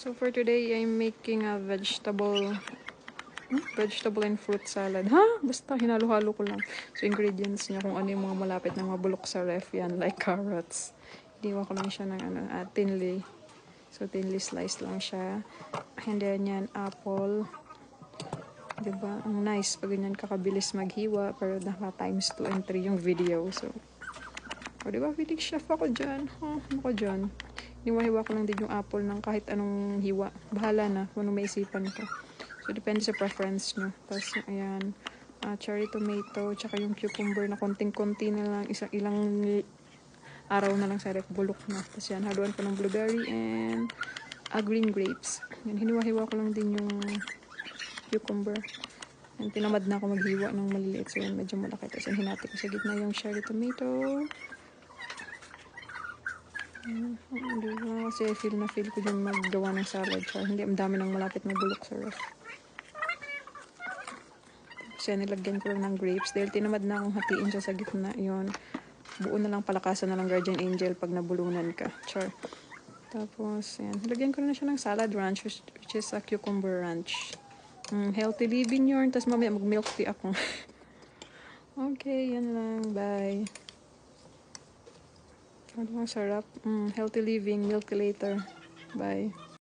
So for today, I'm making a vegetable and fruit salad. Ha? Basta hinalo-halo ko lang. So ingredients niya kung ano yung mga malapit na mabulok sa ref yan, like carrots. Diwa ko lang siya ng thinly. So thinly sliced lang siya. And then yan, apple. Diba? Ang nice pag ganyan kakabilis maghiwa. Pero naka times 2 and 3 yung video. So, diba? Feeling chef ako dyan. Ano ko dyan? Hiwa-hiwa ko lang din yung apple ng kahit anong hiwa. Bahala na kung anong maisipan ko. So, depende sa preference nyo. Tapos, ayan, cherry tomato, tsaka yung cucumber na konting-konti na lang, ilang araw na lang sa ref, bulok na. Tapos yan, haluan ko ng blueberry and green grapes. Yan, hiniwa-hiwa ko lang din yung cucumber. And tinamad na ako maghiwa ng maliliit. So, yan, medyo malaki. Tapos, yan, hinati ko sa gitna yung cherry tomato. Diba? Kasi feel ko din maggawa ng salad. So, hindi, ang dami ng malapit na bulok sa ref. Kasi nilagyan ko lang ng grapes. Dahil tinamad na akong hatiin siya sa gitna. Yun. Buo na lang, palakasan na lang guardian angel pag nabulunan ka. Char. Tapos, yan. Nilagyan ko na siya ng salad ranch, which is a cucumber ranch. Healthy living yun. Tapos mamaya mag-milk tea ako. Okay, yan lang. Bye. Ano ang sarap. Healthy living, milk tea later. Bye.